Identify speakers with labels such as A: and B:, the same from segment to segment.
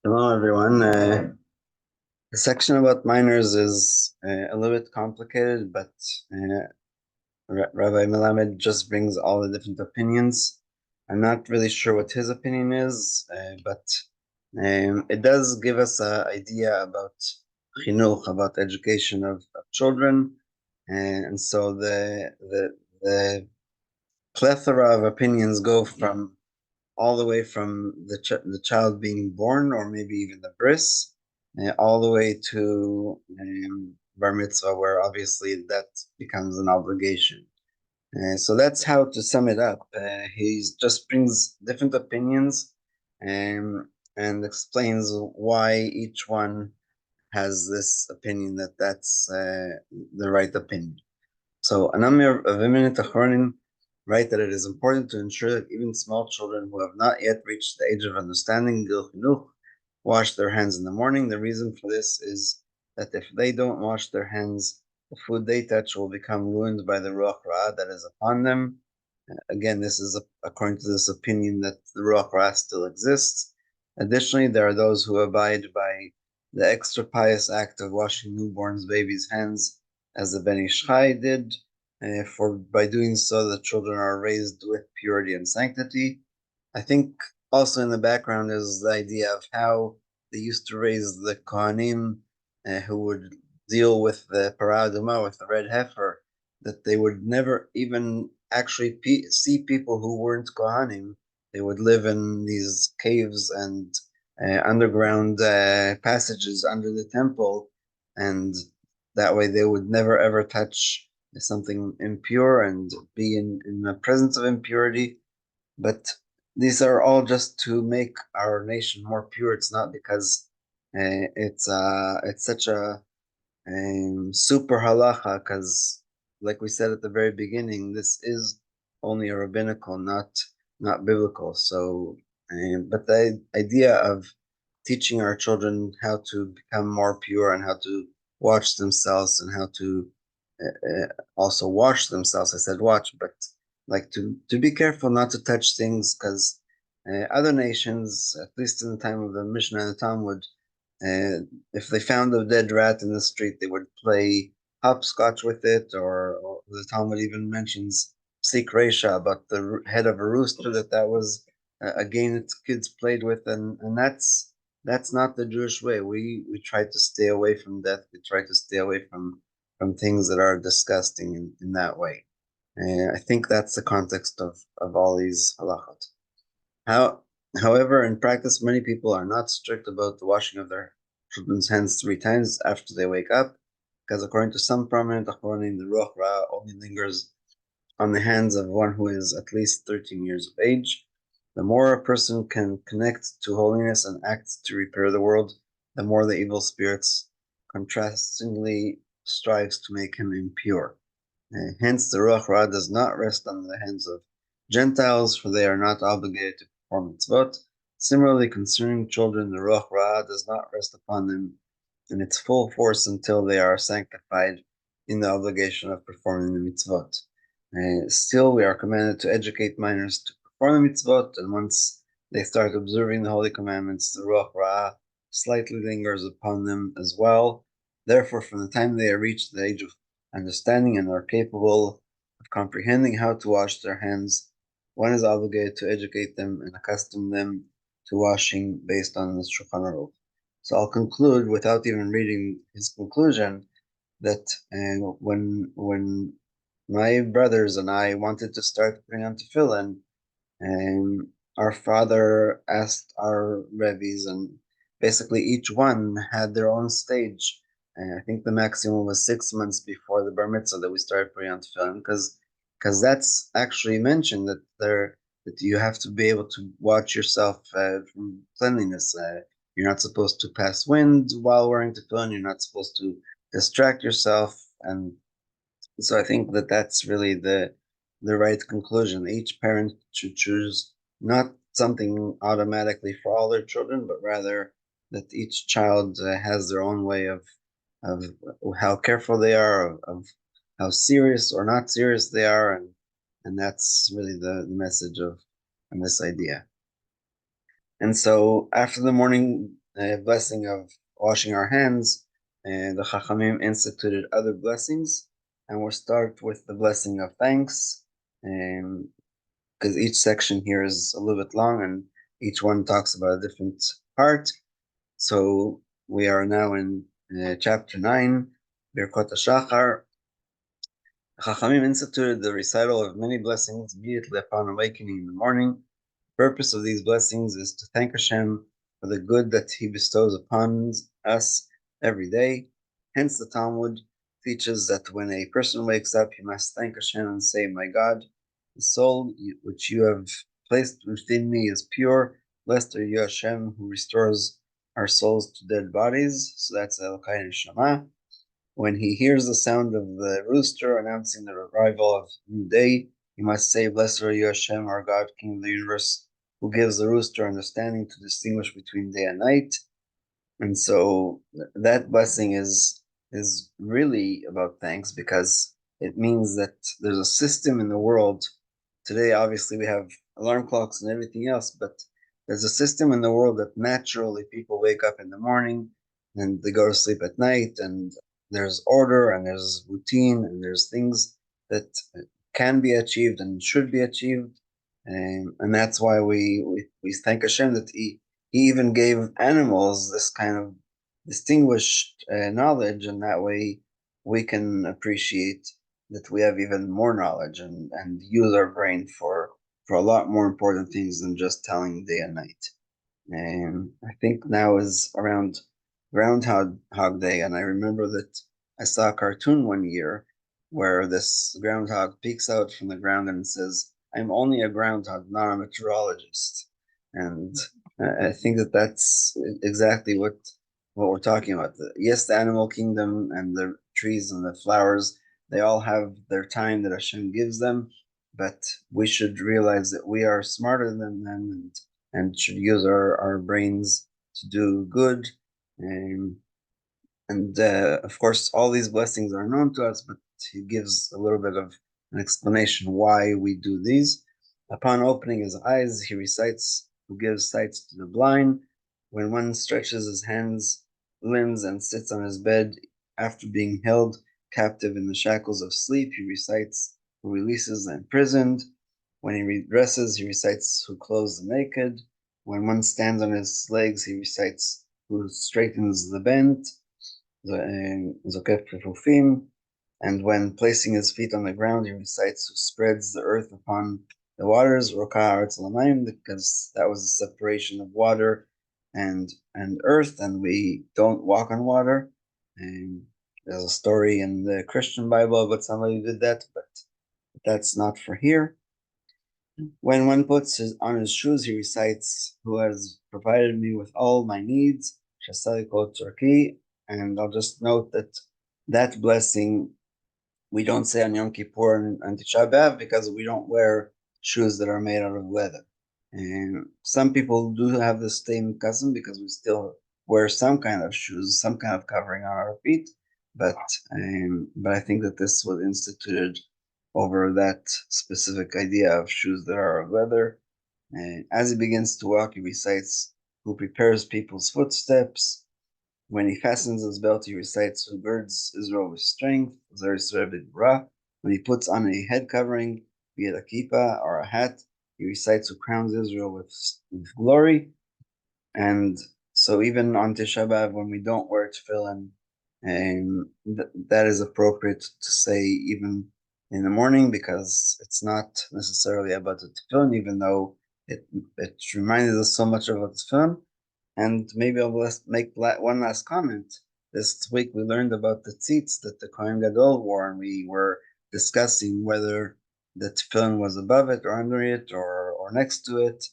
A: Hello, everyone. The section about minors is a little bit complicated, but Rabbi Melamed just brings all the different opinions. I'm not really sure what his opinion is, but it does give us an idea about chinuch, about education of children, and so the plethora of opinions go from all the way from the child being born, or maybe even the bris, all the way to bar mitzvah, where obviously that becomes an obligation. So that's how to sum it up. He just brings different opinions and explains why each one has this opinion that's the right opinion. So, Anamir Viminit Achronim write that it is important to ensure that even small children who have not yet reached the age of understanding Gil Chinuch wash their hands in the morning. The reason for this is that if they don't wash their hands, the food they touch will become ruined by the Ruach Ra that is upon them. Again, this is according to this opinion that the Ruach Ra still exists. Additionally, there are those who abide by the extra pious act of washing newborns' babies' hands, as the Ben Ish Chai did, for by doing so, the children are raised with purity and sanctity. I think also in the background is the idea of how they used to raise the Kohanim who would deal with the paraduma, with the red heifer, that they would never even actually see people who weren't Kohanim. They would live in these caves and underground passages under the temple, and that way they would never ever touch something impure and be in the presence of impurity. But these are all just to make our nation more pure. It's not because it's such a super halacha, because like we said at the very beginning, this is only a rabbinical, not biblical. So, but the idea of teaching our children how to become more pure and how to watch themselves and how to also wash themselves. I said watch, but like to be careful not to touch things, because other nations, at least in the time of the Mishnah and the Talmud, if they found a dead rat in the street, they would play hopscotch with it, or the Talmud even mentions Sik Resha, about the head of a rooster, that was a game that kids played with, and that's not the Jewish way. We try to stay away from death. We try to stay away from things that are disgusting in that way. I think that's the context of all these halachot. How, However, in practice, many people are not strict about the washing of their children's hands 3 times after they wake up, because according to some prominent achronim, the Ruach Ra only lingers on the hands of one who is at least 13 years of age. The more a person can connect to holiness and act to repair the world, the more the evil spirits contrastingly strives to make him impure. Hence, the Ruach Ra does not rest on the hands of Gentiles, for they are not obligated to perform mitzvot. Similarly, concerning children, the Ruach Ra does not rest upon them in its full force until they are sanctified in the obligation of performing the mitzvot. Still, we are commanded to educate minors to perform the mitzvot, and once they start observing the holy commandments, the Ruach Ra slightly lingers upon them as well. Therefore, from the time they reach the age of understanding and are capable of comprehending how to wash their hands, one is obligated to educate them and accustom them to washing based on the Shulchan Aruch. So I'll conclude without even reading his conclusion that when my brothers and I wanted to start putting on tefillin, and our father asked our rebbe's, and basically each one had their own stage. And I think the maximum was 6 months before the bar mitzvah that we started putting on tefillin, because that's actually mentioned that you have to be able to watch yourself from cleanliness. You're not supposed to pass wind while wearing tefillin. You're not supposed to distract yourself, and so I think that that's really the right conclusion. Each parent should choose not something automatically for all their children, but rather that each child has their own way of how careful they are, of how serious or not serious they are, and that's really the message of this idea. And so after the morning blessing of washing our hands, the Chachamim instituted other blessings, and we'll start with the blessing of thanks, because each section here is a little bit long, and each one talks about a different part. So we are now in chapter 9, Birkot HaShachar. Chachamim instituted the recital of many blessings immediately upon awakening in the morning. The purpose of these blessings is to thank Hashem for the good that He bestows upon us every day. Hence, the Talmud teaches that when a person wakes up, he must thank Hashem and say, "My God, the soul which you have placed within me is pure. Blessed are you, Hashem, who restores our souls to dead bodies." So that's Elokai Neshama. When he hears the sound of the rooster announcing the arrival of new day, he must say, "Blessed are you, Hashem, our God, King of the universe, who gives the rooster understanding to distinguish between day and night." And so that blessing is really about thanks, because it means that there's a system in the world. Today, obviously, we have alarm clocks and everything else, but there's a system in the world that naturally people wake up in the morning and they go to sleep at night, and there's order and there's routine and there's things that can be achieved and should be achieved. And that's why we thank Hashem that He even gave animals this kind of distinguished knowledge, and that way we can appreciate that we have even more knowledge and use our brain for a lot more important things than just telling day and night. And I think now is around Groundhog Day, and I remember that I saw a cartoon one year where this groundhog peeks out from the ground and says, "I'm only a groundhog, not a meteorologist." And I think that that's exactly what we're talking about. Yes, the animal kingdom and the trees and the flowers, they all have their time that Hashem gives them, but we should realize that we are smarter than them, and should use our brains to do good. And of course, all these blessings are known to us, but he gives a little bit of an explanation why we do these. Upon opening his eyes, he recites, "Who gives sight to the blind." When one stretches his hands, limbs, and sits on his bed after being held captive in the shackles of sleep, he recites, "Who releases the imprisoned." When he redresses, he recites, "Who clothes the naked." When one stands on his legs, he recites, "Who straightens the bent." Zokef Prefufim. And when placing his feet on the ground, he recites, "Who spreads the earth upon the waters," Roka Haaretz Lamayim, because that was the separation of water and earth, and we don't walk on water. And there's a story in the Christian Bible about somebody who did that, but that's not for here. When one puts on his shoes, he recites, "Who has provided me with all my needs," Shasai Kol Tzorki. And I'll just note that blessing we don't say on Yom Kippur and Tisha B'Av, because we don't wear shoes that are made out of leather. And some people do have the same custom, because we still wear some kind of shoes, some kind of covering on our feet. But I think that this was instituted over that specific idea of shoes that are of leather. And as he begins to walk, he recites, "Who prepares people's footsteps." When he fastens his belt, he recites, "Who girds Israel with strength." When he puts on a head covering, be it a kippah or a hat, he recites, "Who crowns Israel with glory." And so even on Tisha B'Av, when we don't wear tefillin, that is appropriate to say even in the morning, because it's not necessarily about the tefillin, even though it reminds us so much about tefillin. And maybe I'll make one last comment. This week we learned about the tzitz that the Kohen Gadol wore, and we were discussing whether the tefillin was above it or under it or next to it.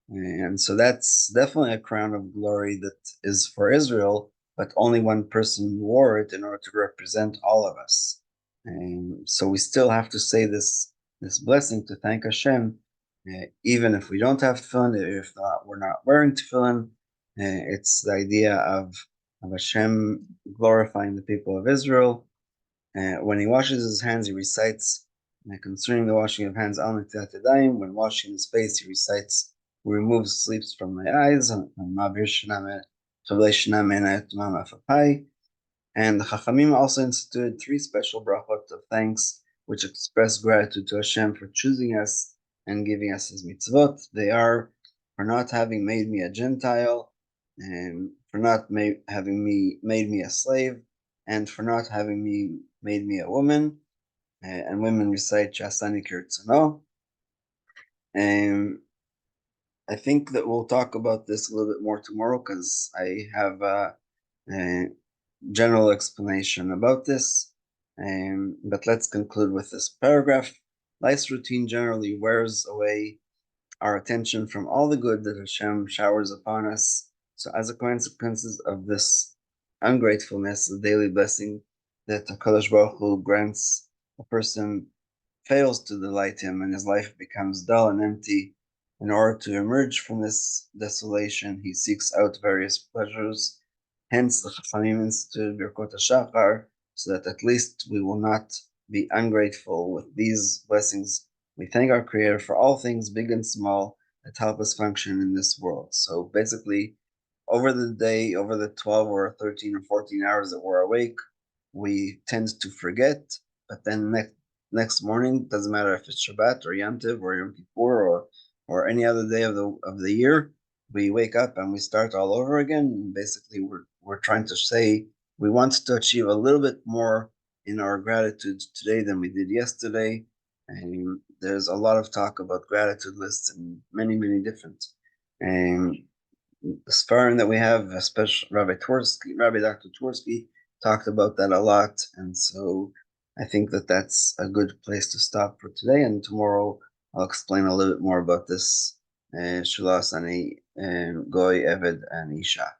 A: And so that's definitely a crown of glory that is for Israel, but only one person wore it in order to represent all of us. And so we still have to say this blessing to thank Hashem, even if we don't have tefillin, if we're not wearing tefillin. It's the idea of Hashem glorifying the people of Israel. When he washes his hands, he recites, concerning the washing of hands, Al Netilat Yadayim. When washing his face, he recites, "Who removes sleeps from my eyes," and Ma'avir Shana And the Chachamim also instituted 3 special brachot of thanks, which express gratitude to Hashem for choosing us and giving us His mitzvot. They are for not having made me a Gentile, and for not having made me a slave, and for not having made me a woman. And women recite Shasani Kirtzano. I think that we'll talk about this a little bit more tomorrow because I have a general explanation about this. But let's conclude with this paragraph. Life's routine generally wears away our attention from all the good that Hashem showers upon us. So as a consequence of this ungratefulness, the daily blessing that HaKadosh Baruch Hu grants a person fails to delight him, and his life becomes dull and empty. In order to emerge from this desolation, he seeks out various pleasures. Hence, the Chachamim instituted Birkot HaShachar, so that at least we will not be ungrateful. With these blessings, we thank our Creator for all things, big and small, that help us function in this world. So basically, over the day, over the 12 or 13 or 14 hours that we're awake, we tend to forget, but then next morning, doesn't matter if it's Shabbat or Yom Tov or Yom Kippur or any other day of the year, we wake up and we start all over again. And basically, we're trying to say we want to achieve a little bit more in our gratitude today than we did yesterday. And there's a lot of talk about gratitude lists and many different Sfarim that we have, especially Rabbi Dr. Tversky talked about that a lot, and so I think that that's a good place to stop for today. And tomorrow I'll explain a little bit more about this Shulas Ani, Goy, Eved, and Isha.